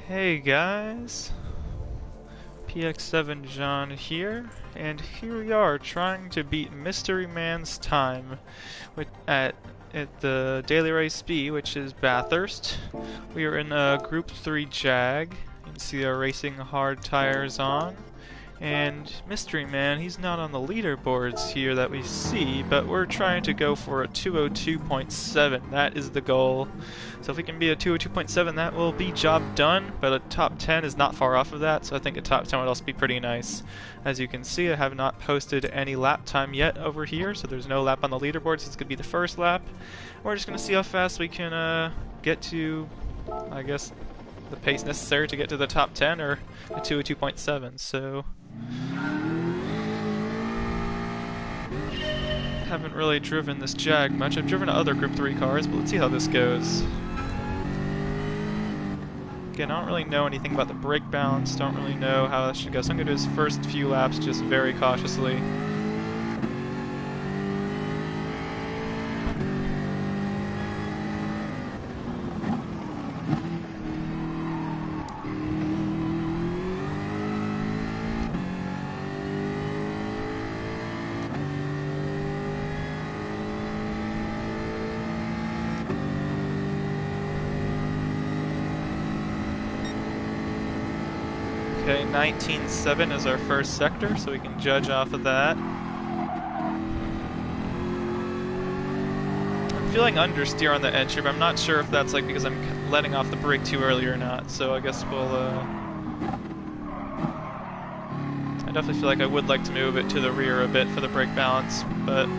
Hey guys, PX7 John here, and here we are trying to beat Mystery Man's time at the daily race B, which is Bathurst. We are in a Group 3 Jag. You can see our racing hard tires on. And Mystery Man, he's not on the leaderboards here that we see, but we're trying to go for a 202.7. That is the goal. So if we can be a 202.7, that will be job done, but a top 10 is not far off of that, so I think a top 10 would also be pretty nice. As you can see, I have not posted any lap time yet over here, so there's no lap on the leaderboard, so it's going to be the first lap. We're just going to see how fast we can get to, I guess, the pace necessary to get to the top 10, or a 202.7, so... Haven't really driven this Jag much. I've driven other Group 3 cars, but let's see how this goes. Again, I don't really know anything about the brake balance, don't really know how that should go, so I'm going to do his first few laps just very cautiously. Okay, 19.7 is our first sector, so we can judge off of that. I'm feeling understeer on the entry, but I'm not sure if that's like because I'm letting off the brake too early or not, so I guess we'll, I definitely feel like I would like to move it to the rear a bit for the brake balance, but...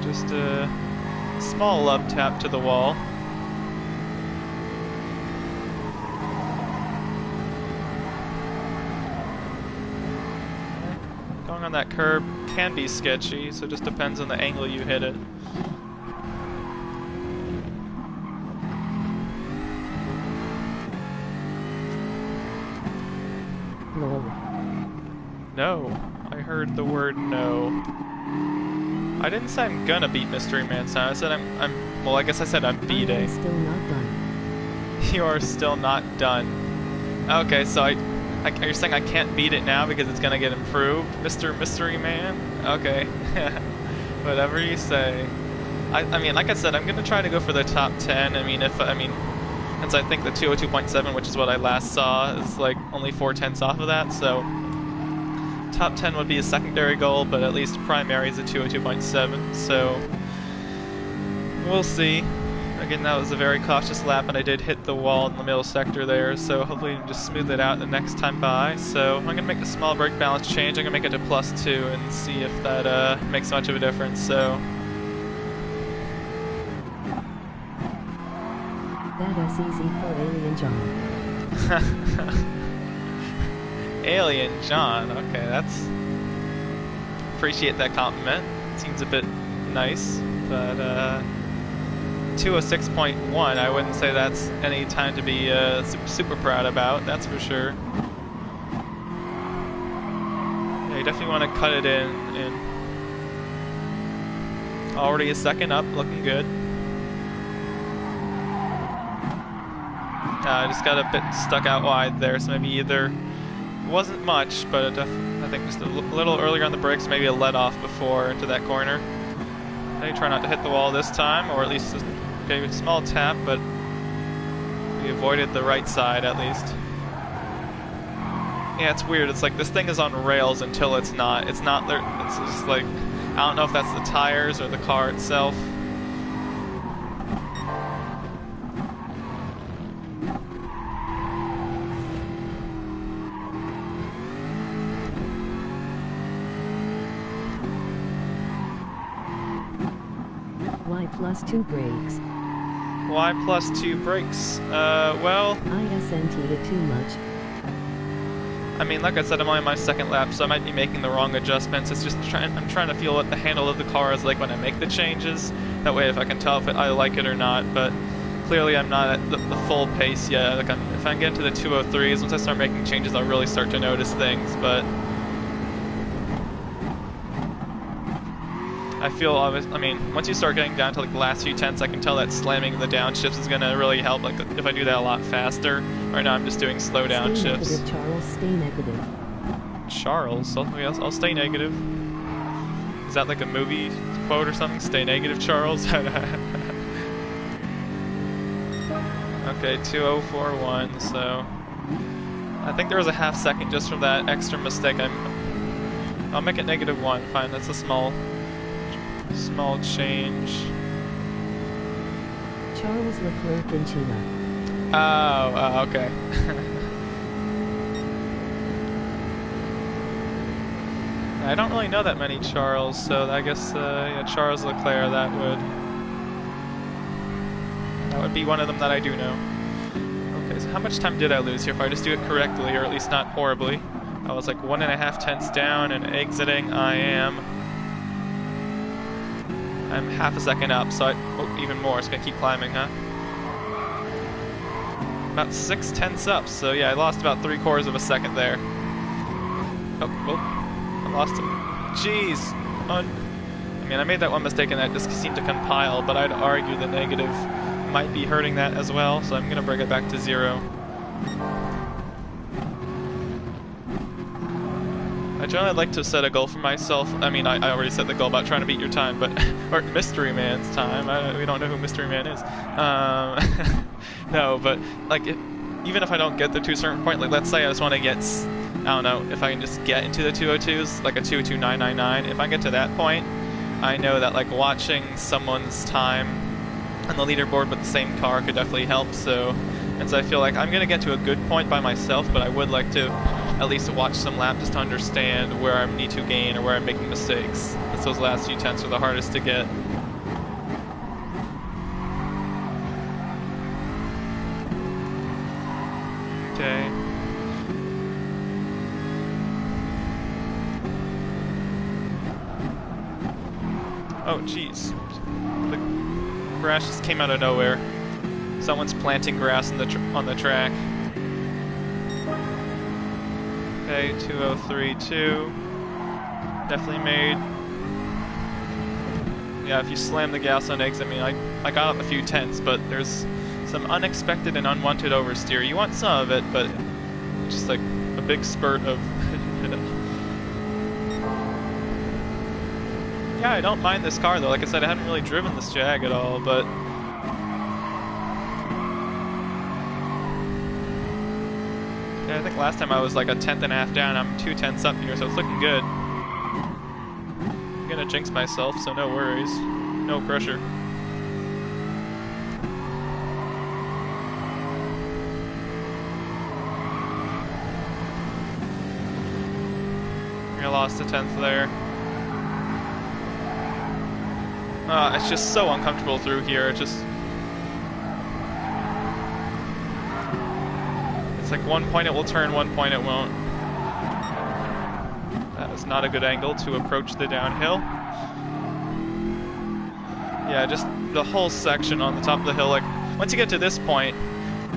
Just a small love tap to the wall. Going on that curb can be sketchy, so it just depends on the angle you hit it. No. I heard the word no. I didn't say I'm gonna beat Mystery Man's time. I said well, I guess I said I'm beating. Still not done. You are still not done. Okay, so you're saying I can't beat it now because it's gonna get improved, Mr. Mystery Man? Okay. Whatever you say. I mean, like I said, I'm gonna try to go for the top 10. Since I think the 202.7, which is what I last saw, is like only 4/10 off of that, so... Top 10 would be a secondary goal, but at least primary is a 202.7, so we'll see. Again, that was a very cautious lap, and I did hit the wall in the middle sector there, so hopefully we can just smooth it out the next time by. So I'm going to make a small brake balance change. I'm going to make it to +2 and see if that makes much of a difference. So That's easy for Alien John. Alien John, okay, that's... Appreciate that compliment. Seems a bit nice, but 206.1, I wouldn't say that's any time to be super proud about, that's for sure. Yeah, you definitely want to cut it in, and already a second up, looking good. I just got a bit stuck out wide there, so maybe either... wasn't much, but I think just a little earlier on the brakes, maybe a let off before into that corner. Okay, try not to hit the wall this time, or at least okay, a small tap, but we avoided the right side at least. Yeah, it's weird. It's like this thing is on rails until it's not. It's not there. It's just like, I don't know if that's the tires or the car itself. Y+2 brakes. Y+2 brakes. Well... ISNT it too much. I mean, like I said, I'm only on my second lap, so I might be making the wrong adjustments. It's just I'm trying to feel what the handle of the car is like when I make the changes. That way if I can tell if I like it or not, but clearly I'm not at the full pace yet. Like if I get into the 203s, once I start making changes, I'll really start to notice things, but... I feel obvious. I mean, once you start getting down to like the last few tenths, I can tell that slamming the downshifts is gonna really help. Like if I do that a lot faster. Right now, I'm just doing slow Stay downshifts. negative, Charles. Stay negative. Charles, I'll stay negative. Is that like a movie quote or something? Stay negative, Charles. Okay, 2041. So I think there was a half second just from that extra mistake. I'll make it -1. Fine, that's a small change. Charles Leclerc in Chile. Oh, okay. I don't really know that many Charles, so I guess yeah, Charles Leclerc. That would be one of them that I do know. Okay, so how much time did I lose here? If I just do it correctly, or at least not horribly. I was like 1.5 tenths down, and exiting I'm half a second up, so even more. It's gonna keep climbing, huh? About 6 tenths up, so yeah, I lost about 3/4 of a second there. Oh, I lost him. Jeez. I mean, I made that one mistake and that just seemed to compile, but I'd argue the negative might be hurting that as well, so I'm gonna bring it back to 0. I generally like to set a goal for myself. I mean, I already set the goal about trying to beat your time, but or Mystery Man's time. We don't know who Mystery Man is. No, but like, even if I don't get there to a certain point, like let's say I just want to get, I don't know, if I can just get into the 202s, like a 202.999. If I get to that point, I know that like watching someone's time on the leaderboard with the same car could definitely help. So I feel like I'm gonna get to a good point by myself, but I would like to at least watch some laps just to understand where I need to gain or where I'm making mistakes. Because those last few tenths are the hardest to get. Okay. Oh, jeez. The grass just came out of nowhere. Someone's planting grass on the track. Okay, 2032. Definitely made. Yeah, if you slam the gas on exit, I mean, I got up a few tenths, but there's some unexpected and unwanted oversteer. You want some of it, but just like a big spurt of. Yeah, I don't mind this car though. Like I said, I haven't really driven this Jag at all, but. I think last time I was like 1.5 tenths down. I'm 2 tenths up here, so it's looking good. I'm gonna jinx myself, so no worries. No pressure. I lost a tenth there. It's just so uncomfortable through here. It just. Like one point it will turn, one point it won't. That was not a good angle to approach the downhill. Yeah, just the whole section on the top of the hill, like once you get to this point,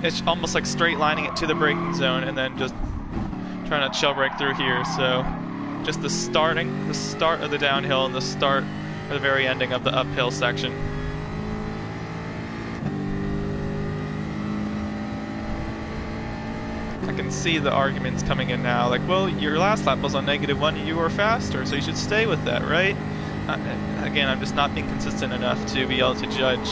it's almost like straight lining it to the braking zone and then just trying to shell brake through here. So just the start of the downhill and the start or the very ending of the uphill section. I can see the arguments coming in now, like, well, your last lap was on -1, you were faster, so you should stay with that, right? Again, I'm just not being consistent enough to be able to judge.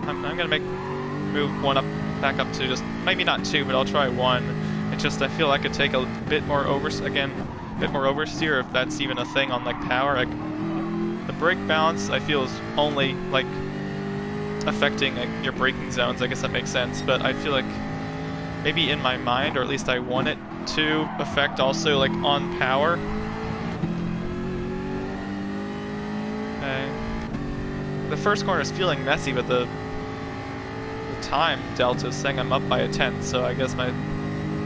I'm gonna move one back up to just, maybe not 2, but I'll try 1. It's just, I feel I could take a bit more oversteer if that's even a thing on like power. The brake balance, I feel, is only like affecting like, your braking zones. I guess that makes sense, but I feel like maybe in my mind, or at least I want it to affect also like on power. Okay. The first corner is feeling messy, but the time delta is saying I'm up by 1/10, so I guess my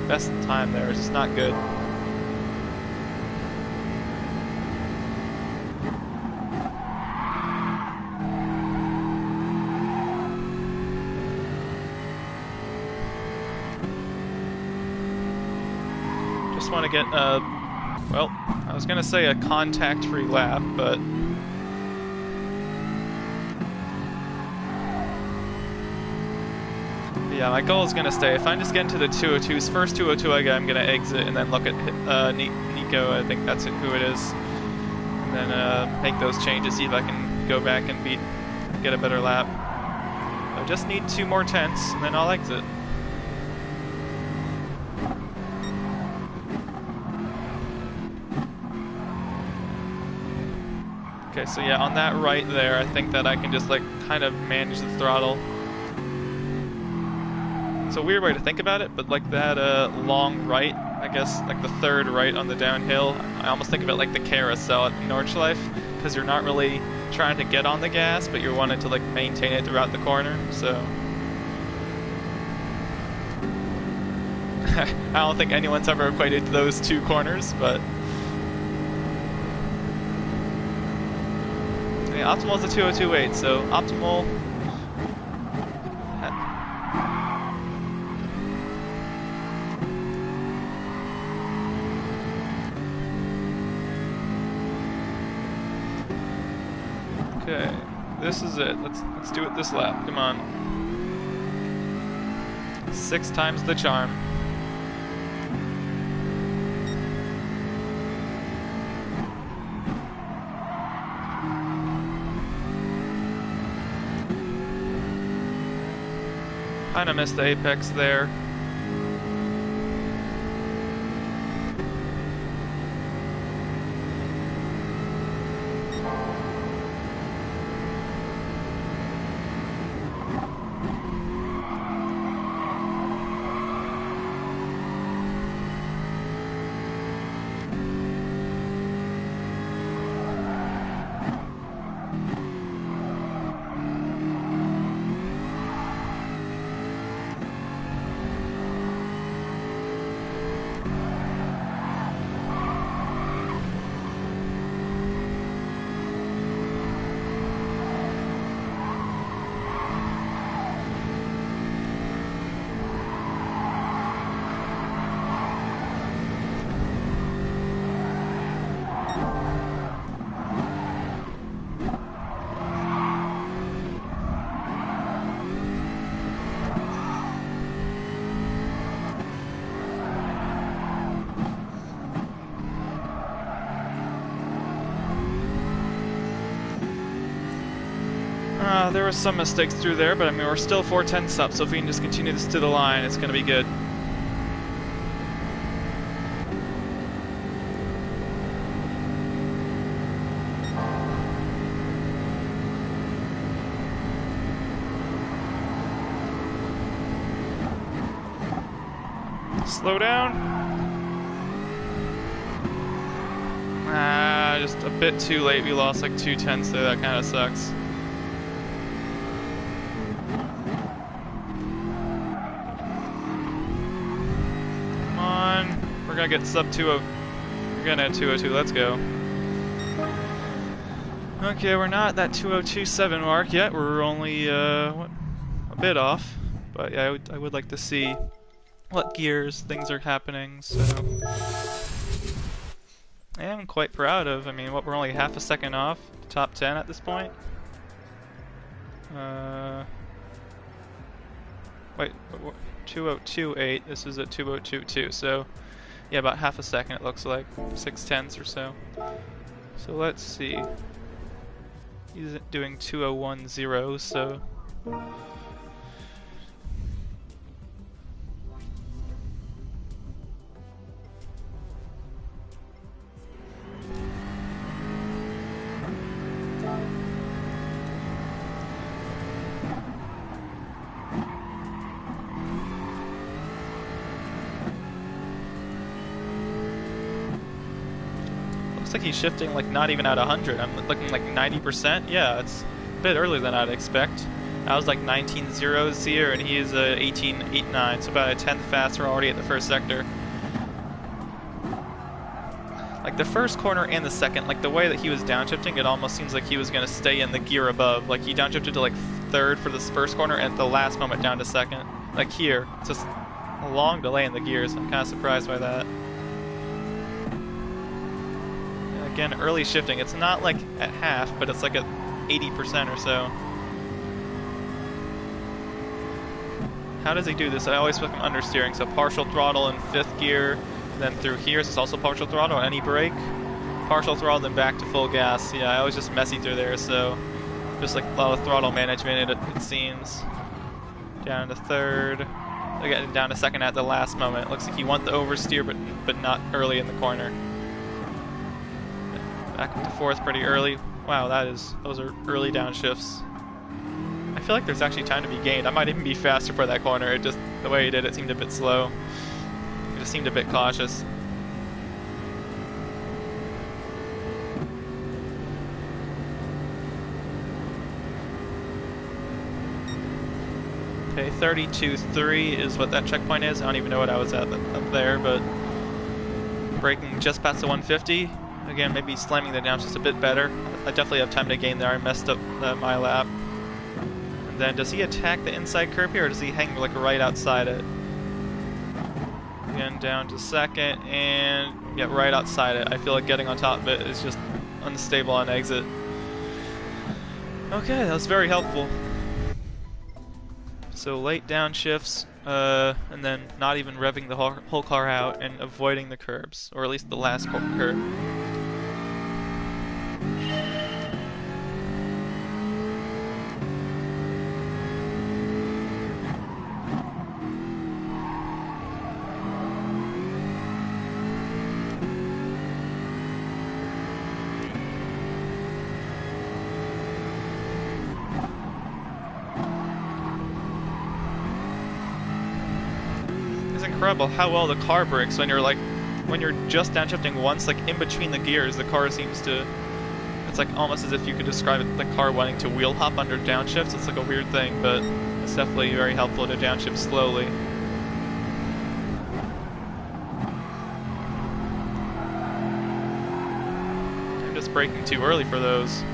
best time there is just not good. Just want to get well, I was gonna say a contact-free lap, but yeah, my goal is gonna stay. If I just get into the 202s, first 202 I get, I'm gonna exit and then look at Nico. I think that's who it is, and then make those changes. See if I can go back and get a better lap. I just need 2 more tenths, and then I'll exit. Okay, so yeah, on that right there, I think that I can just like kind of manage the throttle. It's a weird way to think about it, but like that long right, I guess like the third right on the downhill, I almost think of it like the carousel at Nordschleife, because you're not really trying to get on the gas, but you're wanting to like maintain it throughout the corner, so. I don't think anyone's ever equated those 2 corners, but. Yeah, optimal is a 202.8, so optimal. Okay, this is it. Let's do it this lap. Come on. 6 times the charm. Kinda missed the apex there. There were some mistakes through there, but I mean, we're still 4 tenths up, so if we can just continue this to the line, it's going to be good. Slow down. Just a bit too late. We lost like 2 tenths there. That kind of sucks. We're gonna get sub 202. We're gonna have 202. Let's go. Okay, we're not at that 202.7 mark yet. We're only a bit off, but yeah, I would like to see what gears things are happening. So I am quite proud of. I mean, we're only half a second off top 10 at this point. Wait, 202.8. This is at 202.2. So. Yeah, about half a second it looks like, 6 tenths or so. So let's see. He's doing 201.0, so. Looks like he's shifting like not even at 100. I'm looking like 90%. Yeah, it's a bit earlier than I'd expect. I was like 19 zeros here, and he is 18.89, so about a tenth faster already at the first sector. Like the first corner and the second, like the way that he was downshifting, it almost seems like he was going to stay in the gear above. Like he downshifted to like third for this first corner, and at the last moment down to second. Like here, it's just a long delay in the gears. I'm kind of surprised by that. Again, early shifting. It's not like at half, but it's like at 80% or so. How does he do this? I always put him understeering, so partial throttle in 5th gear, and then through here, so it's also partial throttle on any brake. Partial throttle, then back to full gas. Yeah, I was just messy through there, so just like a lot of throttle management, it seems. Down to 3rd. Again, down to 2nd at the last moment. It looks like you want the oversteer, but not early in the corner. Back to 4th pretty early. Wow, those are early downshifts. I feel like there's actually time to be gained. I might even be faster for that corner. It just, the way he did it seemed a bit slow. It just seemed a bit cautious. Okay, 32.3 is what that checkpoint is. I don't even know what I was at up there, but braking just past the 150. Again, maybe slamming the down just a bit better. I definitely have time to gain there. I messed up my lap. And then, does he attack the inside curb here, or does he hang like right outside it? Again, down to 2nd, and yeah, right outside it. I feel like getting on top of it is just unstable on exit. Okay, that was very helpful. So late downshifts, and then not even revving the whole car out and avoiding the curbs, or at least the last curb. Incredible how well the car brakes when you're just downshifting once, like in between the gears. The car seems to, it's like almost as if you could describe it, the car wanting to wheel hop under downshifts. It's like a weird thing, but it's definitely very helpful to downshift slowly. I'm just braking too early for those.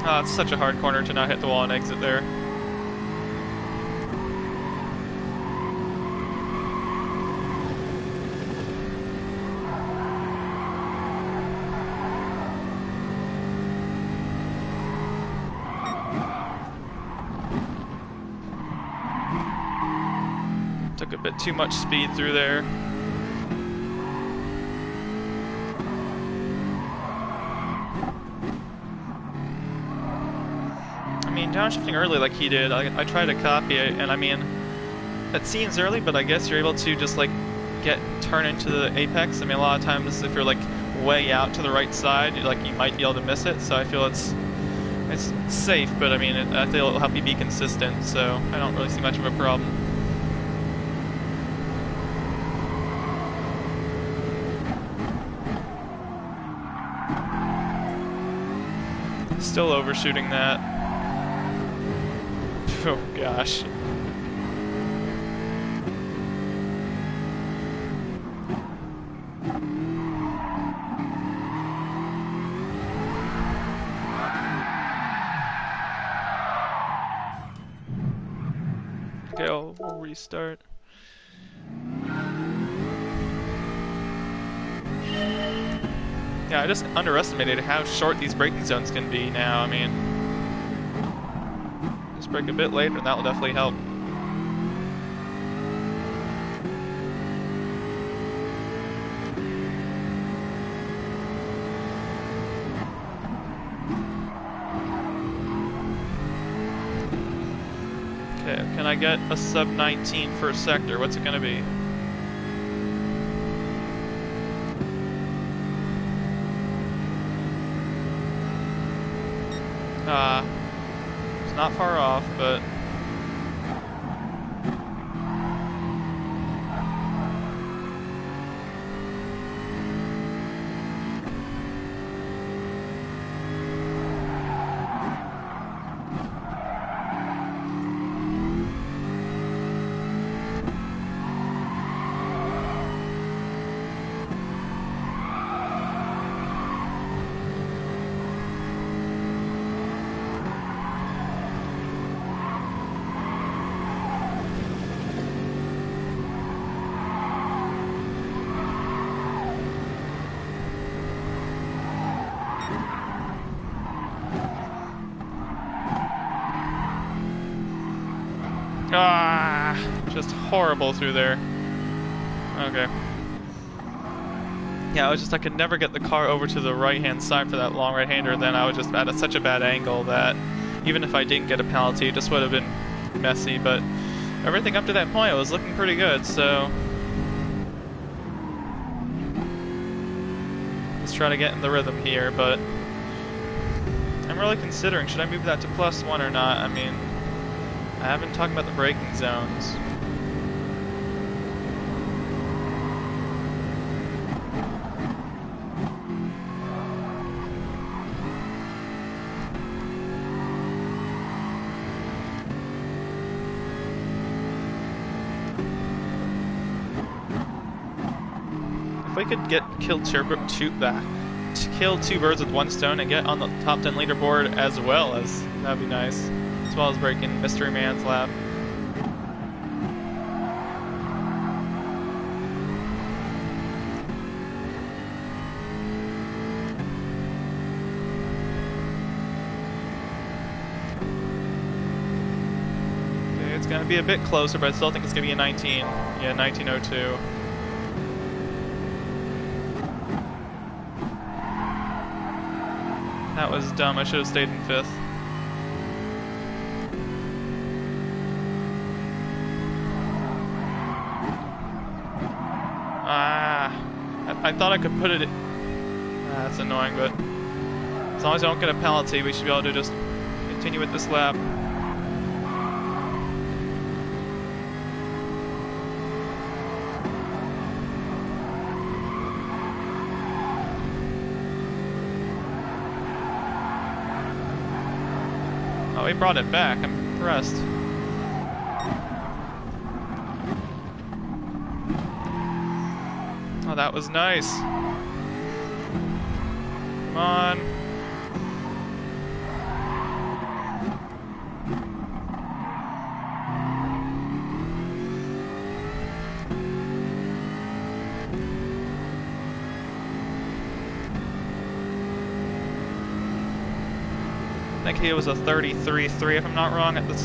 Oh, it's such a hard corner to not hit the wall and exit there. Took a bit too much speed through there. I mean, downshifting early like he did, I tried to copy it, and I mean, it seems early, but I guess you're able to just like turn into the apex. I mean, a lot of times if you're like way out to the right side, you might be able to miss it. So I feel it's safe, but I mean, I feel it'll help you be consistent. So I don't really see much of a problem. Still overshooting that. Oh gosh. Okay, we'll restart. Yeah, I just underestimated how short these braking zones can be now. I mean, just brake a bit later and that will definitely help. Okay, can I get a sub 19 first sector? What's it gonna be? It's not far off, but Just horrible through there. Okay. Yeah, I was just, I could never get the car over to the right-hand side for that long right-hander, then I was just at such a bad angle that even if I didn't get a penalty, it just would have been messy, but everything up to that point was looking pretty good, so let's try to get in the rhythm here, but I'm really considering, should I move that to +1 or not? I mean, I haven't talked about the braking zones. If we could kill two birds with one stone and get on the top 10 leaderboard as well, that'd be nice. As well as breaking Mystery Man's lap. Okay, it's gonna be a bit closer, but I still think it's gonna be a 19. Yeah, 1902. That was dumb, I should have stayed in 5th. I thought I could put it in. That's annoying, but as long as I don't get a penalty, we should be able to just continue with this lap. Oh, he brought it back. I'm impressed. Oh, that was nice. Come on. I think it was a 33.3 if I'm not wrong at the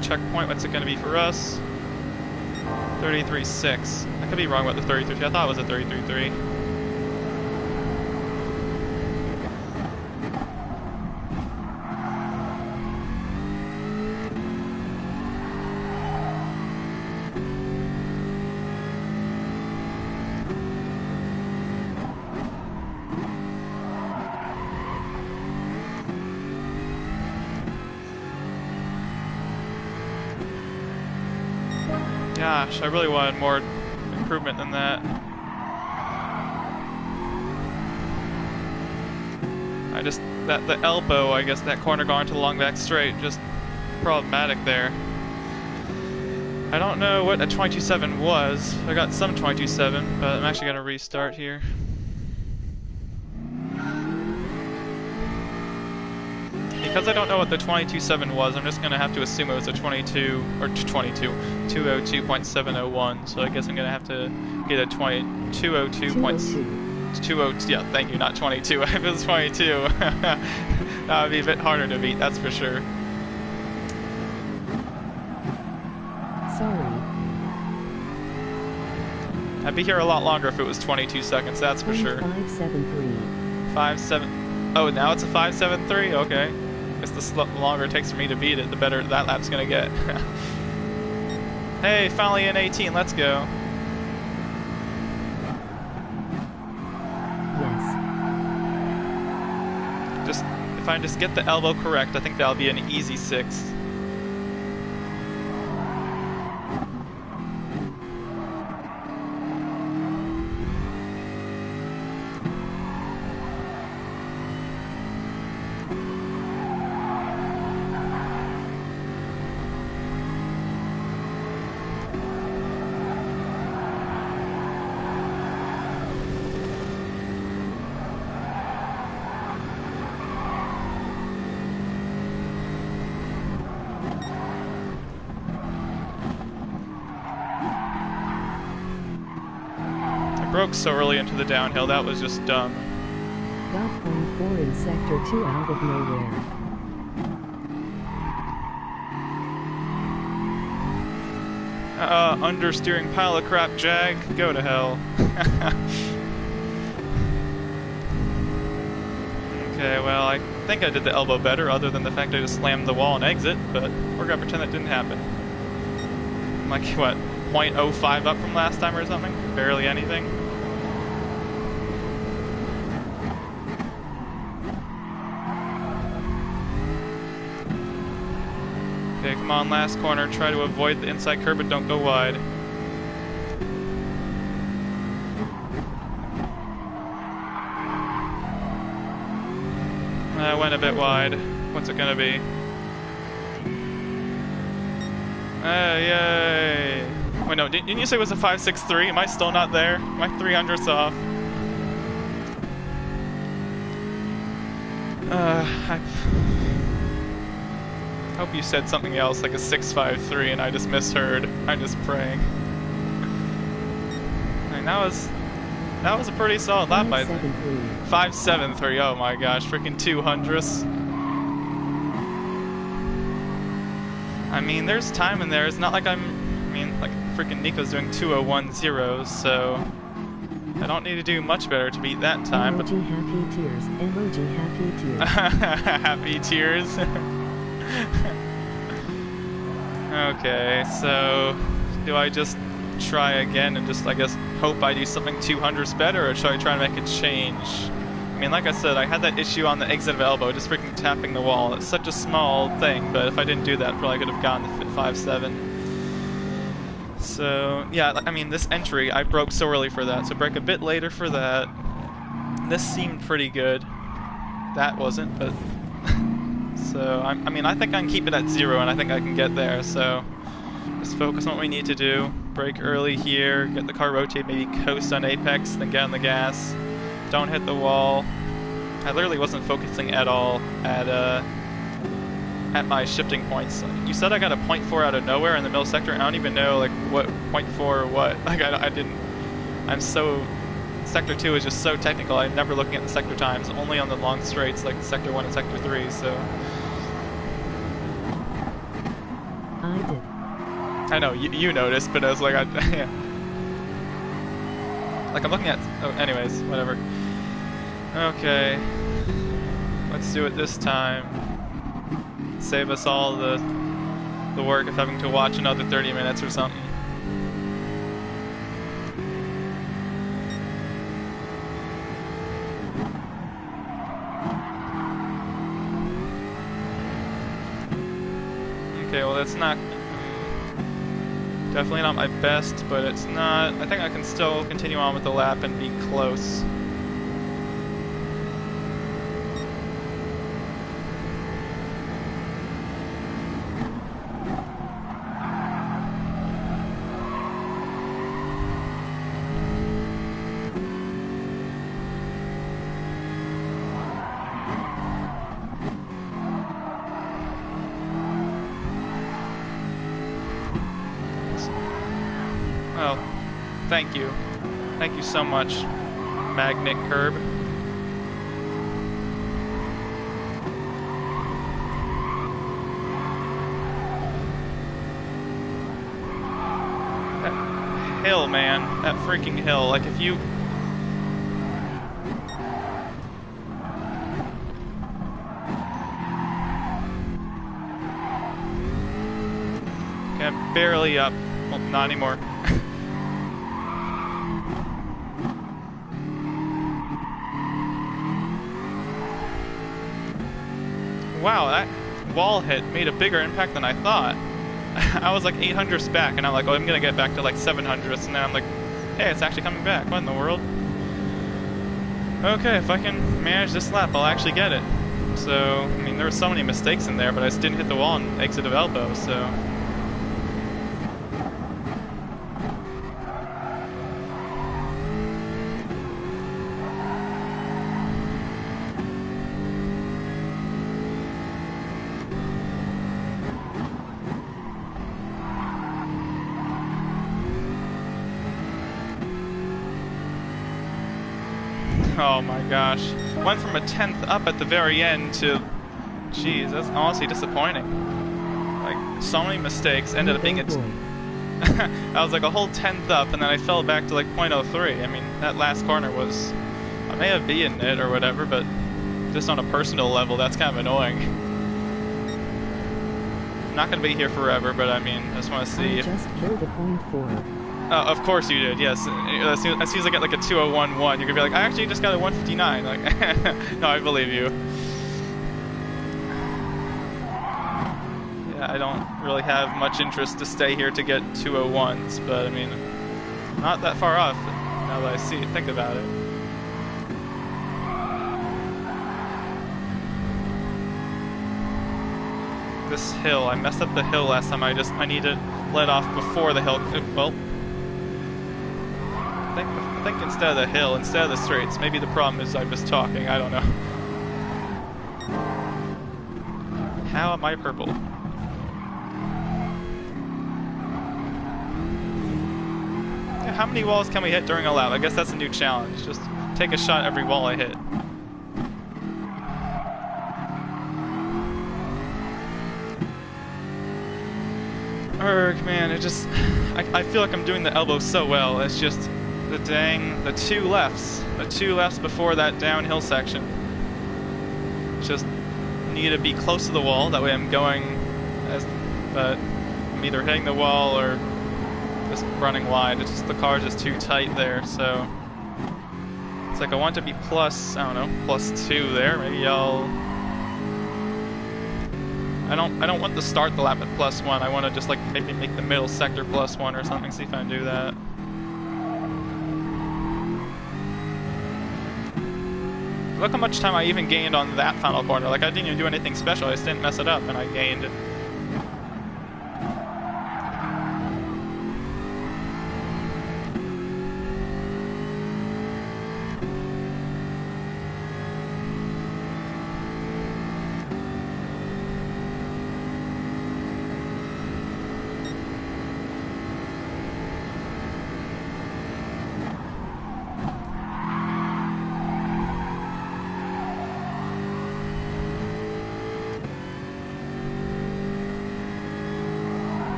checkpoint. What's it going to be for us? 33.6. I could be wrong about the 33.3. I thought it was a 33.3. Gosh, I really wanted more improvement than that. The elbow, I guess, that corner going to the long back straight, just problematic there. I don't know what a 22.7 was. I got some 22.7, but I'm actually going to restart here. Because I don't know what the 22.7 was, I'm just going to have to assume it was a 202.701, so I guess I'm going to have to get a 202. Yeah, thank you, not 22. If it was 22, that would be a bit harder to beat, that's for sure. Sorry. I'd be here a lot longer if it was 22 seconds, that's for sure. 573. 57. Oh, now it's a 573? Okay. I guess the longer it takes for me to beat it, the better that lap's gonna get. Hey, finally in 18, let's go. Yes. If I just get the elbow correct, I think that'll be an easy 6. Broke so early into the downhill, that was just dumb. Got phone 4 in sector 2 out of nowhere. Understeering pile of crap, Jag. Go to hell. Okay, well, I think I did the elbow better, other than the fact I just slammed the wall and exit, but we're gonna pretend that didn't happen. Like, what, 0.05 up from last time or something? Barely anything. Okay, come on, last corner. Try to avoid the inside curb, but don't go wide. I went a bit wide. What's it gonna be? Yay! Wait, no, didn't you say it was a 563? Am I still not there? Am I 300ths off? I hope you said something else, like a 653, and I just misheard. I'm just praying. I mean, that was a pretty solid lap, I think. 573, oh my gosh, freaking 200ths. I mean, there's time in there. It's not like like freaking Nico's doing 2:01.0, so I don't need to do much better to beat that time. But Emoji happy tears. Emoji happy tears. happy tears. Okay, so do I just try again and just, I guess, hope I do something 200ths better, or should I try and make a change? I mean, like I said, I had that issue on the exit of elbow, just freaking tapping the wall. It's such a small thing, but if I didn't do that, probably could have gone to 5.7. So, yeah, I mean, this entry, I broke so early for that, so break a bit later for that. This seemed pretty good. That wasn't, but... So, I mean, I think I can keep it at 0, and I think I can get there, so... Just focus on what we need to do. Brake early here, get the car rotate, maybe coast on apex, then get on the gas. Don't hit the wall. I literally wasn't focusing at all at my shifting points. You said I got a 0.4 out of nowhere in the middle sector. I don't even know like what 0.4 or what. Like I didn't. I'm so. Sector 2 is just so technical. I'm never looking at the sector times. Only on the long straights like Sector 1 and Sector 3. So. I did. I know you noticed, but I was like yeah. Like I'm looking at. Oh, anyways, whatever. Okay, let's do it this time. Save us all the work of having to watch another 30 minutes or something. Okay, well that's not... Definitely not my best, but it's not... I think I can still continue on with the lap and be close. Well, thank you. Thank you so much, Magnet Curb. That hill, man. That freaking hill. Like, if you... Okay, I'm barely up. Well, not anymore. Wow, that wall hit made a bigger impact than I thought. I was like 800ths back, and I'm like, oh, I'm gonna get back to like 700ths, and then I'm like, hey, it's actually coming back. What in the world? Okay, if I can manage this lap, I'll actually get it. So, I mean, there were so many mistakes in there, but I just didn't hit the wall and exit of elbow, so... Oh my gosh. Went from a 10th up at the very end to... Jeez, that's honestly disappointing. Like, so many mistakes, ended up being a... I was like a whole tenth up, and then I fell back to like 0.03. I mean, that last corner was, I may have beaten it or whatever, but just on a personal level, that's kind of annoying. I'm not gonna be here forever, but I mean, I just want to see. I just killed a .4. Of course you did, yes. As soon as I get like a 2011, you're gonna be like, I actually just got a 159. Like, no, I believe you. Yeah, I don't really have much interest to stay here to get 201s, but I mean, not that far off now that I think about it. This hill, I messed up the hill last time. I need to let off before the hill. Well, I think instead of the hill, instead of the straights, maybe the problem is I'm just talking, I don't know. How am I purple? Yeah, how many walls can we hit during a lap? I guess that's a new challenge. Just take a shot every wall I hit. Erg, man, it just... I feel like I'm doing the elbow so well. It's just the two lefts before that downhill section. Just need to be close to the wall, that way I'm going but I'm either hitting the wall or just running wide. It's just the car's just too tight there, so it's like I want to be plus, I don't know, +2 there. Maybe I don't want to start the lap at +1. I want to just like maybe make the middle sector +1 or something, see if I can do that. Look how much time I even gained on that final corner. Like, I didn't even do anything special. I just didn't mess it up, and I gained it.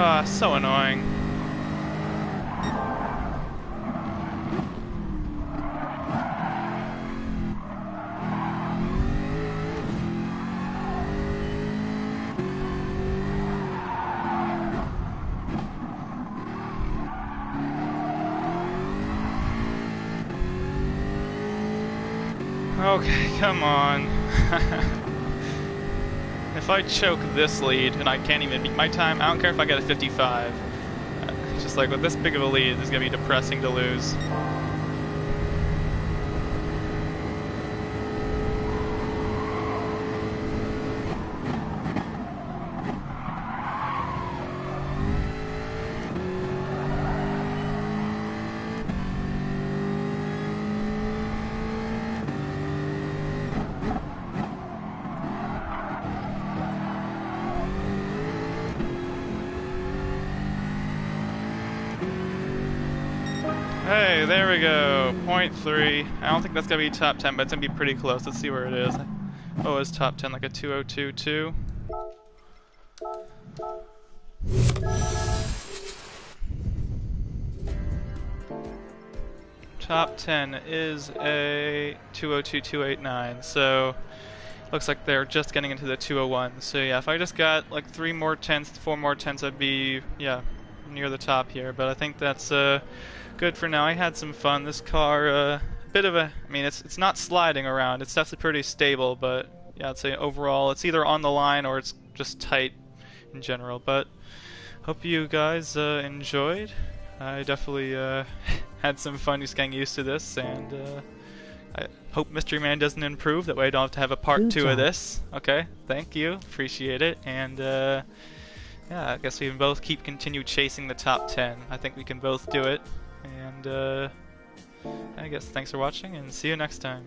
Ah, so annoying. Okay, come on. If I choke this lead and I can't even beat my time, I don't care if I get a 55. It's just like with this big of a lead, it's gonna be depressing to lose. Hey, there we go. 0.3. I don't think that's gonna be top 10, but it's gonna be pretty close. Let's see where it is. Oh, it's top 10, like a 202.2. Top 10 is a 202.289. So looks like they're just getting into the 201. So yeah, if I just got like 3 more tenths, 4 more tenths, I'd be near the top here. But I think that's good for now. I had some fun. This car, a bit of a, I mean, it's not sliding around. It's definitely pretty stable, but yeah, I'd say overall it's either on the line or it's just tight in general. But hope you guys enjoyed. I definitely had some fun just getting used to this, and I hope Mystery Man doesn't improve. That way I don't have to have a part 2 of this. Okay, thank you. Appreciate it. And yeah, I guess we can both continue chasing the top 10. I think we can both do it. And I guess thanks for watching, and see you next time.